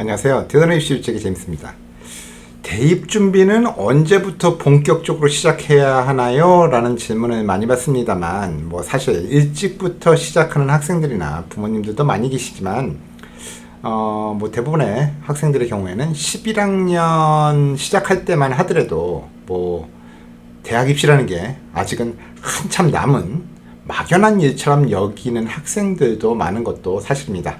안녕하세요. 대단한 입시 유책의 제임스입니다. 대입 준비는 언제부터 본격적으로 시작해야 하나요? 라는 질문을 많이 받습니다만 사실 일찍부터 시작하는 학생들이나 부모님들도 많이 계시지만 대부분의 학생들의 경우에는 11학년 시작할 때만 하더라도 대학 입시라는 게 아직은 한참 남은 막연한 일처럼 여기는 학생들도 많은 것도 사실입니다.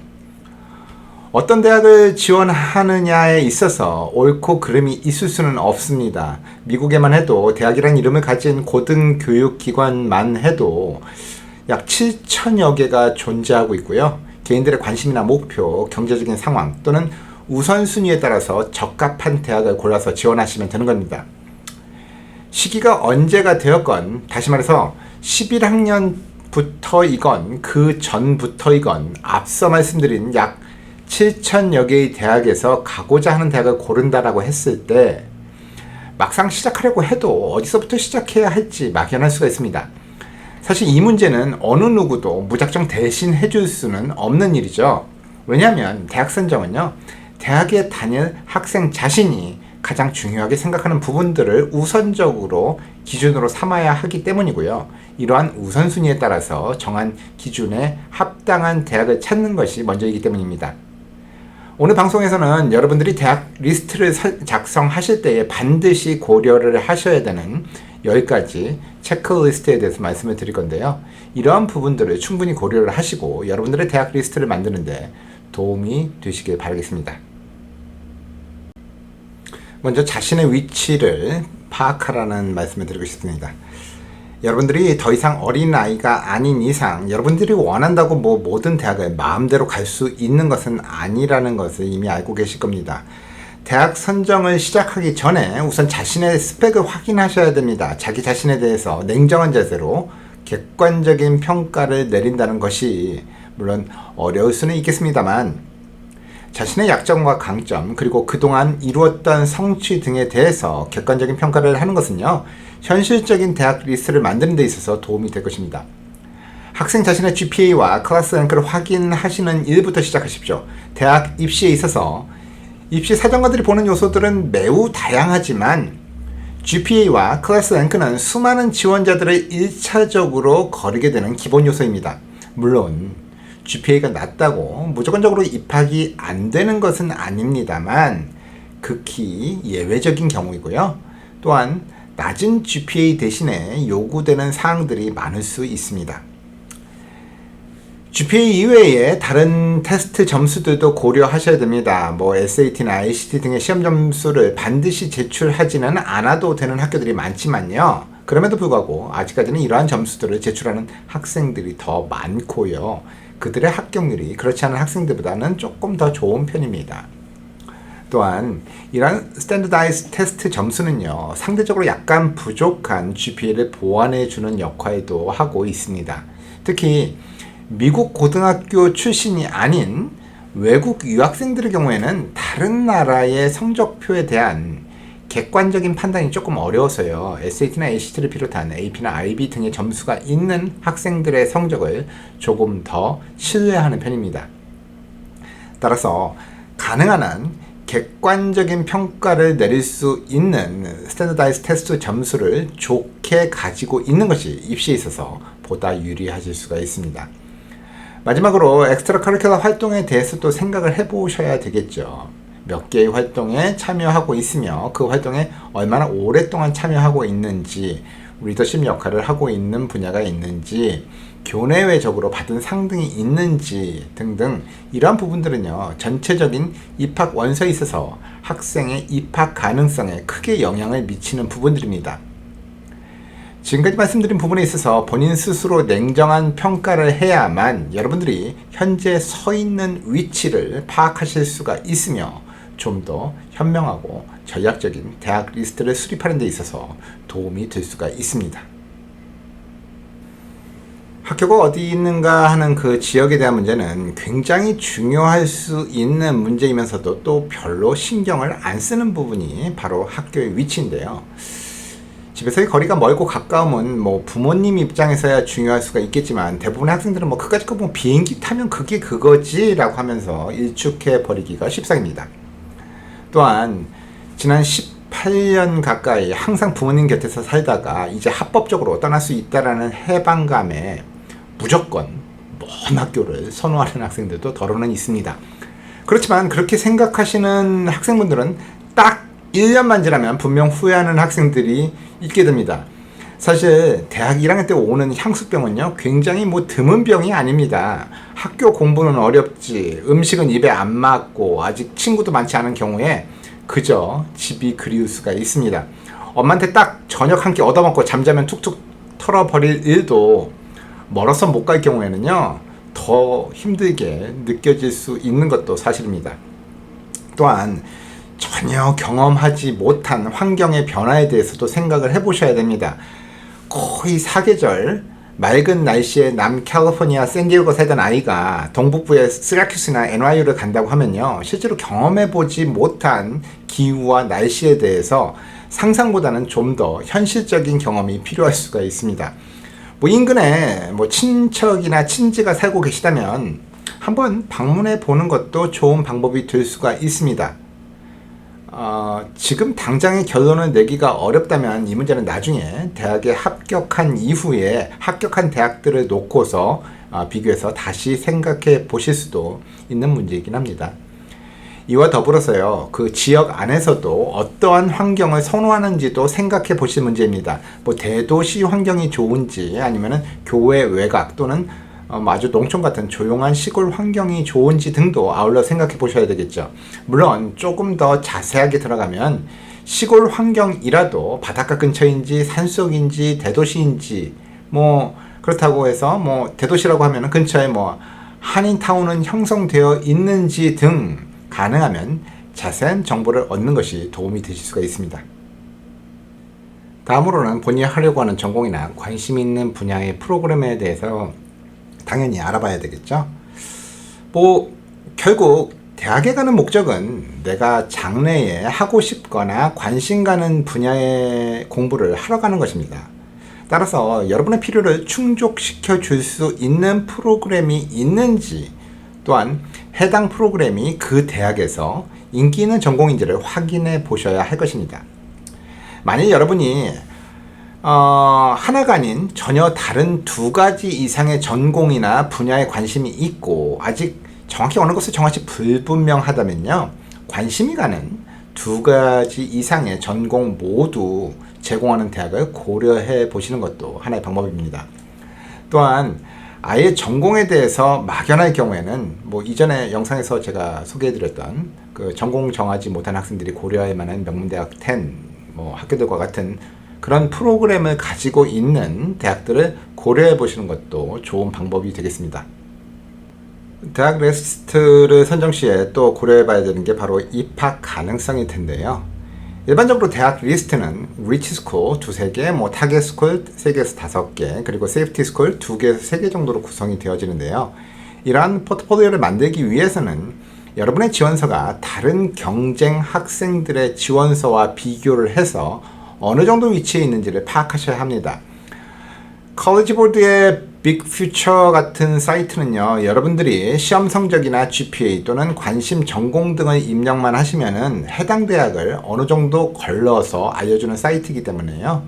어떤 대학을 지원하느냐에 있어서 옳고 그름이 있을 수는 없습니다. 미국에만 해도 대학이라는 이름을 가진 고등교육기관만 해도 약 7천여 개가 존재하고 있고요. 개인들의 관심이나 목표, 경제적인 상황 또는 우선순위에 따라서 적합한 대학을 골라서 지원하시면 되는 겁니다. 시기가 언제가 되었건, 다시 말해서 11학년부터이건 그 전부터이건 앞서 말씀드린 약 7천여 개의 대학에서 가고자 하는 대학을 고른다라고 했을 때 막상 시작하려고 해도 어디서부터 시작해야 할지 막연할 수가 있습니다. 사실 이 문제는 어느 누구도 무작정 대신 해줄 수는 없는 일이죠. 왜냐하면 대학 선정은요, 대학에 다닐 학생 자신이 가장 중요하게 생각하는 부분들을 우선적으로 기준으로 삼아야 하기 때문이고요. 이러한 우선순위에 따라서 정한 기준에 합당한 대학을 찾는 것이 먼저이기 때문입니다. 오늘 방송에서는 여러분들이 대학 리스트를 작성하실 때에 반드시 고려를 하셔야 되는 10가지 체크리스트에 대해서 말씀을 드릴 건데요. 이러한 부분들을 충분히 고려를 하시고 여러분들의 대학 리스트를 만드는데 도움이 되시길 바라겠습니다. 먼저 자신의 위치를 파악하라는 말씀을 드리고 싶습니다. 여러분들이 더 이상 어린아이가 아닌 이상 여러분들이 원한다고 모든 대학을 마음대로 갈 수 있는 것은 아니라는 것을 이미 알고 계실 겁니다. 대학 선정을 시작하기 전에 우선 자신의 스펙을 확인하셔야 됩니다. 자기 자신에 대해서 냉정한 자세로 객관적인 평가를 내린다는 것이 물론 어려울 수는 있겠습니다만 자신의 약점과 강점 그리고 그동안 이루었던 성취 등에 대해서 객관적인 평가를 하는 것은요, 현실적인 대학 리스트를 만드는 데 있어서 도움이 될 것입니다. 학생 자신의 GPA와 클래스 랭크를 확인하시는 일부터 시작하십시오. 대학 입시에 있어서 입시 사정관들이 보는 요소들은 매우 다양하지만 GPA와 클래스 랭크는 수많은 지원자들을 1차적으로 거르게 되는 기본 요소입니다. 물론 GPA가 낮다고 무조건적으로 입학이 안 되는 것은 아닙니다만 극히 예외적인 경우이고요. 또한 낮은 GPA 대신에 요구되는 사항들이 많을 수 있습니다. GPA 이외에 다른 테스트 점수들도 고려하셔야 됩니다. SAT나 ICT 등의 시험 점수를 반드시 제출하지는 않아도 되는 학교들이 많지만요. 그럼에도 불구하고 아직까지는 이러한 점수들을 제출하는 학생들이 더 많고요. 그들의 합격률이 그렇지 않은 학생들보다는 조금 더 좋은 편입니다. 또한 이러한 스탠더다이즈 테스트 점수는요, 상대적으로 약간 부족한 GPA를 보완해주는 역할도 하고 있습니다. 특히 미국 고등학교 출신이 아닌 외국 유학생들의 경우에는 다른 나라의 성적표에 대한 객관적인 판단이 조금 어려워서요, SAT나 ACT를 비롯한 AP나 IB 등의 점수가 있는 학생들의 성적을 조금 더 신뢰하는 편입니다. 따라서 가능한 한 객관적인 평가를 내릴 수 있는 스탠더다이즈 테스트 점수를 좋게 가지고 있는 것이 입시에 있어서 보다 유리하실 수가 있습니다. 마지막으로 엑스트라 커리큘러 활동에 대해서 또 생각을 해보셔야 되겠죠. 몇 개의 활동에 참여하고 있으며 그 활동에 얼마나 오랫동안 참여하고 있는지, 리더십 역할을 하고 있는 분야가 있는지, 교내외적으로 받은 상 등이 있는지 등등 이러한 부분들은요, 전체적인 입학 원서에 있어서 학생의 입학 가능성에 크게 영향을 미치는 부분들입니다. 지금까지 말씀드린 부분에 있어서 본인 스스로 냉정한 평가를 해야만 여러분들이 현재 서 있는 위치를 파악하실 수가 있으며 좀 더 현명하고 전략적인 대학 리스트를 수립하는 데 있어서 도움이 될 수가 있습니다. 학교가 어디 있는가 하는 그 지역에 대한 문제는 굉장히 중요할 수 있는 문제이면서도 또 별로 신경을 안 쓰는 부분이 바로 학교의 위치인데요. 집에서의 거리가 멀고 가까움은 뭐 부모님 입장에서야 중요할 수가 있겠지만 대부분의 학생들은 뭐 그까짓 거 뭐 비행기 타면 그게 그거지 라고 하면서 일축해 버리기가 쉽상입니다. 또한 지난 18년 가까이 항상 부모님 곁에서 살다가 이제 합법적으로 떠날 수 있다라는 해방감에 무조건 먼 학교를 선호하는 학생들도 더러는 있습니다. 그렇지만 그렇게 생각하시는 학생분들은 딱 1년만 지나면 분명 후회하는 학생들이 있게 됩니다. 사실 대학 1학년 때 오는 향수병은요 굉장히 뭐 드문 병이 아닙니다. 학교 공부는 어렵지, 음식은 입에 안 맞고 아직 친구도 많지 않은 경우에 그저 집이 그리울 수가 있습니다. 엄마한테 딱 저녁 한 끼 얻어먹고 잠자면 툭툭 털어버릴 일도 멀어서 못 갈 경우에는요 더 힘들게 느껴질 수 있는 것도 사실입니다. 또한 전혀 경험하지 못한 환경의 변화에 대해서도 생각을 해보셔야 됩니다. 거의 사계절 맑은 날씨에 남캘리포니아 샌디에고 살던 아이가 동북부의 시라큐스나 NYU를 간다고 하면요 실제로 경험해보지 못한 기후와 날씨에 대해서 상상보다는 좀 더 현실적인 경험이 필요할 수가 있습니다. 뭐 인근에 뭐 친척이나 친지가 살고 계시다면 한번 방문해 보는 것도 좋은 방법이 될 수가 있습니다. 지금 당장의 결론을 내기가 어렵다면 이 문제는 나중에 대학에 합격한 이후에 합격한 대학들을 놓고서 비교해서 다시 생각해 보실 수도 있는 문제이긴 합니다. 이와 더불어서요, 그 지역 안에서도 어떠한 환경을 선호하는지도 생각해 보실 문제입니다. 뭐 대도시 환경이 좋은지 아니면은 교외 외곽 또는 아주 농촌 같은 조용한 시골 환경이 좋은지 등도 아울러 생각해 보셔야 되겠죠. 물론 조금 더 자세하게 들어가면 시골 환경이라도 바닷가 근처인지 산속인지 대도시인지 뭐 그렇다고 해서 뭐 대도시라고 하면 근처에 뭐 한인타운은 형성되어 있는지 등 가능하면 자세한 정보를 얻는 것이 도움이 되실 수가 있습니다. 다음으로는 본인이 하려고 하는 전공이나 관심 있는 분야의 프로그램에 대해서 당연히 알아봐야 되겠죠. 뭐 결국 대학에 가는 목적은 내가 장래에 하고 싶거나 관심 가는 분야의 공부를 하러 가는 것입니다. 따라서 여러분의 필요를 충족시켜 줄 수 있는 프로그램이 있는지 또한 해당 프로그램이 그 대학에서 인기 있는 전공인지를 확인해 보셔야 할 것입니다. 만일 여러분이 하나가 아닌 전혀 다른 두 가지 이상의 전공이나 분야에 관심이 있고 아직 정확히 어느 것을 정하지 불분명하다면요, 관심이 가는 두 가지 이상의 전공 모두 제공하는 대학을 고려해 보시는 것도 하나의 방법입니다. 또한 아예 전공에 대해서 막연할 경우에는 뭐 이전에 영상에서 제가 소개해드렸던 그 전공 정하지 못한 학생들이 고려할 만한 명문대학 10 뭐 학교들과 같은 그런 프로그램을 가지고 있는 대학들을 고려해 보시는 것도 좋은 방법이 되겠습니다. 대학 리스트를 선정 시에 또 고려해 봐야 되는 게 바로 입학 가능성일 텐데요. 일반적으로 대학 리스트는 리치 스쿨 2-3개, 뭐 타겟 스쿨 3개에서 5개, 그리고 세이프티 스쿨 2개에서 3개 정도로 구성이 되어지는데요. 이러한 포트폴리오를 만들기 위해서는 여러분의 지원서가 다른 경쟁 학생들의 지원서와 비교를 해서 어느 정도 위치에 있는지를 파악하셔야 합니다. 컬리지보드의 빅퓨처 같은 사이트는요, 여러분들이 시험 성적이나 GPA 또는 관심 전공 등을 입력만 하시면은 해당 대학을 어느 정도 걸러서 알려주는 사이트이기 때문에요,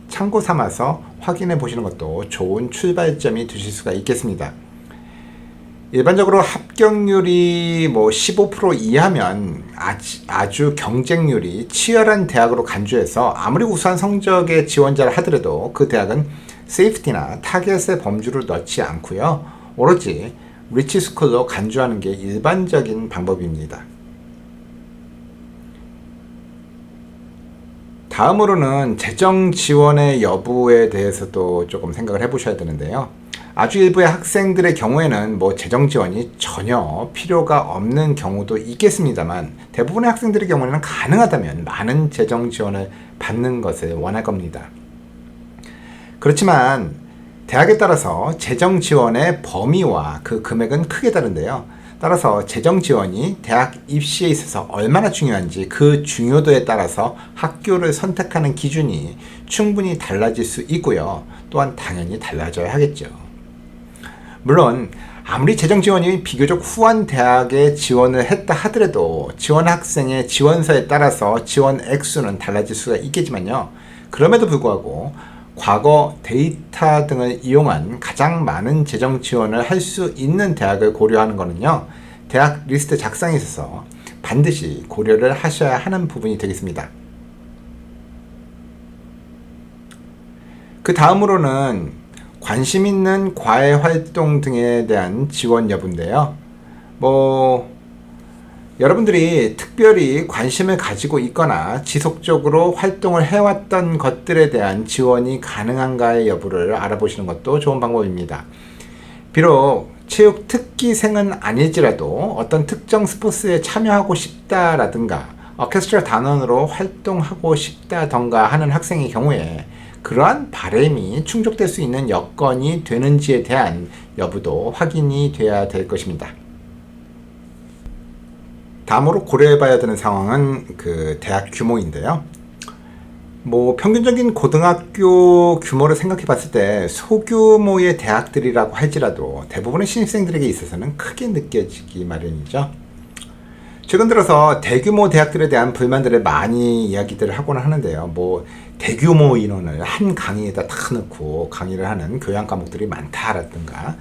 참고 삼아서 확인해 보시는 것도 좋은 출발점이 되실 수가 있겠습니다. 일반적으로 합격률이 뭐 15% 이하면 아주 경쟁률이 치열한 대학으로 간주해서 아무리 우수한 성적의 지원자를 하더라도 그 대학은 세이프티나 타겟의 범주를 넣지 않고요, 오로지 리치 스쿨로 간주하는 게 일반적인 방법입니다. 다음으로는 재정 지원의 여부에 대해서도 조금 생각을 해보셔야 되는데요. 아주 일부의 학생들의 경우에는 뭐 재정 지원이 전혀 필요가 없는 경우도 있겠습니다만 대부분의 학생들의 경우에는 가능하다면 많은 재정 지원을 받는 것을 원할 겁니다. 그렇지만 대학에 따라서 재정 지원의 범위와 그 금액은 크게 다른데요. 따라서 재정 지원이 대학 입시에 있어서 얼마나 중요한지 그 중요도에 따라서 학교를 선택하는 기준이 충분히 달라질 수 있고요. 또한 당연히 달라져야 하겠죠. 물론 아무리 재정 지원이 비교적 후한 대학에 지원을 했다 하더라도 지원 학생의 지원서에 따라서 지원 액수는 달라질 수가 있겠지만요. 그럼에도 불구하고 과거 데이터 등을 이용한 가장 많은 재정 지원을 할 수 있는 대학을 고려하는 것은요, 대학 리스트 작성에 있어서 반드시 고려를 하셔야 하는 부분이 되겠습니다. 그 다음으로는 관심 있는 과외 활동 등에 대한 지원 여부인데요. 여러분들이 특별히 관심을 가지고 있거나 지속적으로 활동을 해왔던 것들에 대한 지원이 가능한가의 여부를 알아보시는 것도 좋은 방법입니다. 비록 체육 특기생은 아닐지라도 어떤 특정 스포츠에 참여하고 싶다라든가 오케스트라 단원으로 활동하고 싶다던가 하는 학생의 경우에 그러한 바람이 충족될 수 있는 여건이 되는지에 대한 여부도 확인이 돼야 될 것입니다. 다음으로 고려해봐야 되는 상황은 그 대학 규모인데요. 평균적인 고등학교 규모를 생각해 봤을 때 소규모의 대학들이라고 할지라도 대부분의 신입생들에게 있어서는 크게 느껴지기 마련이죠. 최근 들어서 대규모 대학들에 대한 불만들을 많이 이야기들을 하곤 하는데요. 대규모 인원을 한 강의에다 다 넣고 강의를 하는 교양 과목들이 많다라든가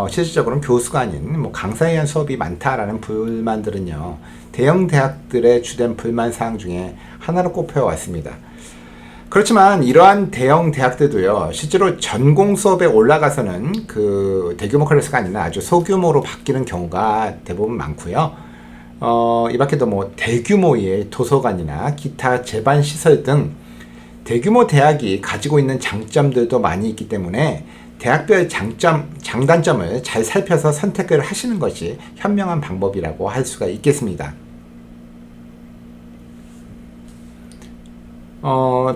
실질적으로는 교수가 아닌 강사에 의한 수업이 많다라는 불만들은요, 대형 대학들의 주된 불만 사항 중에 하나로 꼽혀왔습니다. 그렇지만 이러한 대형 대학들도요, 실제로 전공 수업에 올라가서는 그 대규모 클래스가 아니라 아주 소규모로 바뀌는 경우가 대부분 많고요. 이 밖에도 대규모의 도서관이나 기타 제반 시설 등 대규모 대학이 가지고 있는 장점들도 많이 있기 때문에 대학별 장단점을 잘 살펴서 선택을 하시는 것이 현명한 방법이라고 할 수가 있겠습니다.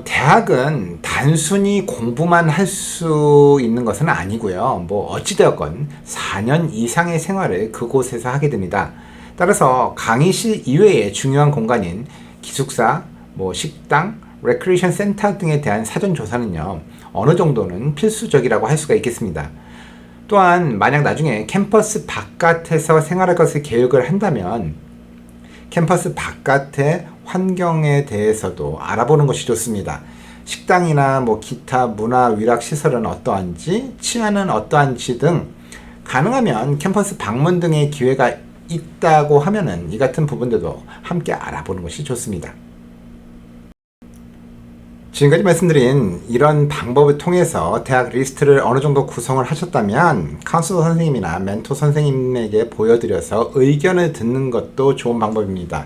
대학은 단순히 공부만 할 수 있는 것은 아니고요. 어찌되었건 4년 이상의 생활을 그곳에서 하게 됩니다. 따라서 강의실 이외의 중요한 공간인 기숙사, 식당, 레크레이션 센터 등에 대한 사전 조사는요, 어느 정도는 필수적이라고 할 수가 있겠습니다. 또한 만약 나중에 캠퍼스 바깥에서 생활할 것을 계획을 한다면 캠퍼스 바깥의 환경에 대해서도 알아보는 것이 좋습니다. 식당이나 기타 문화 위락 시설은 어떠한지, 치안은 어떠한지 등 가능하면 캠퍼스 방문 등의 기회가 있다고 하면은 이 같은 부분들도 함께 알아보는 것이 좋습니다. 지금까지 말씀드린 이런 방법을 통해서 대학 리스트를 어느 정도 구성을 하셨다면 카운슬러 선생님이나 멘토 선생님에게 보여드려서 의견을 듣는 것도 좋은 방법입니다.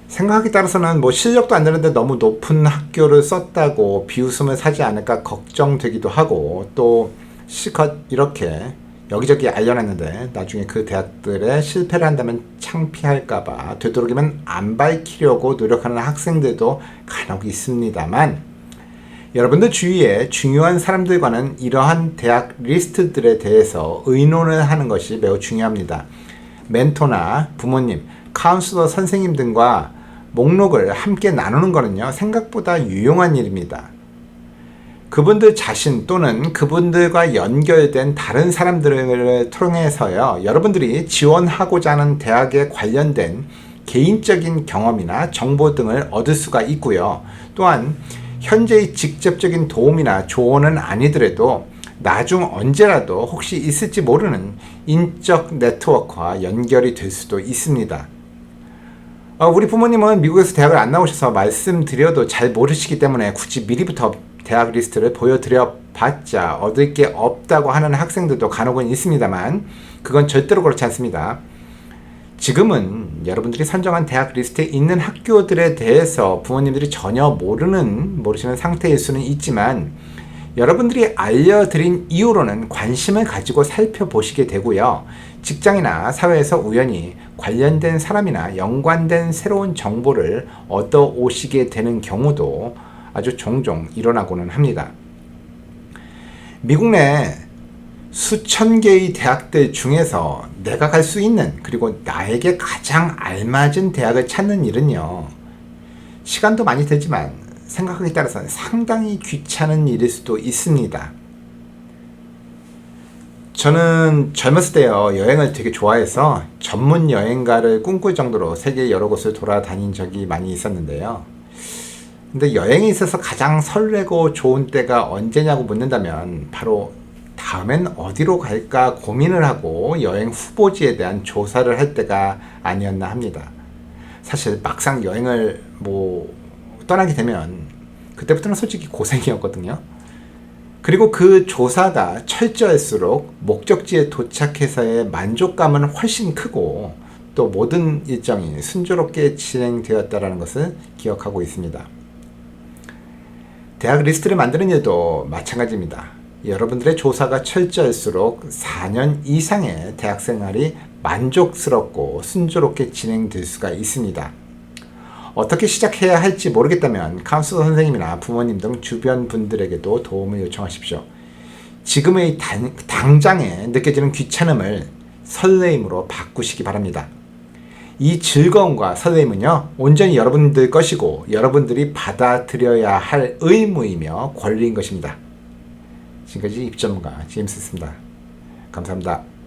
생각하기 따라서는 실력도 안 되는데 너무 높은 학교를 썼다고 비웃음을 사지 않을까 걱정되기도 하고, 또 실컷 이렇게 여기저기 알려놨는데 나중에 그 대학들에 실패를 한다면 창피할까봐 되도록이면 안 밝히려고 노력하는 학생들도 간혹 있습니다만, 여러분들 주위에 중요한 사람들과는 이러한 대학 리스트들에 대해서 의논을 하는 것이 매우 중요합니다. 멘토나 부모님, 카운슬러 선생님 등과 목록을 함께 나누는 것은요, 생각보다 유용한 일입니다. 그분들 자신 또는 그분들과 연결된 다른 사람들을 통해서요, 여러분들이 지원하고자 하는 대학에 관련된 개인적인 경험이나 정보 등을 얻을 수가 있고요. 또한 현재의 직접적인 도움이나 조언은 아니더라도 나중 언제라도 혹시 있을지 모르는 인적 네트워크와 연결이 될 수도 있습니다. 우리 부모님은 미국에서 대학을 안 나오셔서 말씀드려도 잘 모르시기 때문에 굳이 미리부터 대학 리스트를 보여드려 봤자 얻을 게 없다고 하는 학생들도 간혹은 있습니다만, 그건 절대로 그렇지 않습니다. 지금은 여러분들이 선정한 대학 리스트에 있는 학교들에 대해서 부모님들이 전혀 모르시는 상태일 수는 있지만, 여러분들이 알려드린 이후로는 관심을 가지고 살펴보시게 되고요. 직장이나 사회에서 우연히 관련된 사람이나 연관된 새로운 정보를 얻어 오시게 되는 경우도 아주 종종 일어나고는 합니다. 미국 내 수천 개의 대학들 중에서 내가 갈 수 있는 그리고 나에게 가장 알맞은 대학을 찾는 일은요. 시간도 많이 들지만 생각하기에 따라서는 상당히 귀찮은 일일 수도 있습니다. 저는 젊었을 때요 여행을 되게 좋아해서 전문 여행가를 꿈꿀 정도로 세계 여러 곳을 돌아다닌 적이 많이 있었는데요. 근데 여행에 있어서 가장 설레고 좋은 때가 언제냐고 묻는다면 바로 다음엔 어디로 갈까 고민을 하고 여행 후보지에 대한 조사를 할 때가 아니었나 합니다. 사실 막상 여행을 떠나게 되면 그때부터는 솔직히 고생이었거든요. 그리고 그 조사가 철저할수록 목적지에 도착해서의 만족감은 훨씬 크고 또 모든 일정이 순조롭게 진행되었다는 것을 기억하고 있습니다. 대학 리스트를 만드는 일도 마찬가지입니다. 여러분들의 조사가 철저할수록 4년 이상의 대학 생활이 만족스럽고 순조롭게 진행될 수가 있습니다. 어떻게 시작해야 할지 모르겠다면 카운슬러 선생님이나 부모님 등 주변 분들에게도 도움을 요청하십시오. 지금의 당장에 느껴지는 귀찮음을 설레임으로 바꾸시기 바랍니다. 이 즐거움과 설레임은요 온전히 여러분들 것이고 여러분들이 받아들여야 할 의무이며 권리인 것입니다. 지금까지 입전문가 제임스였습니다. 감사합니다.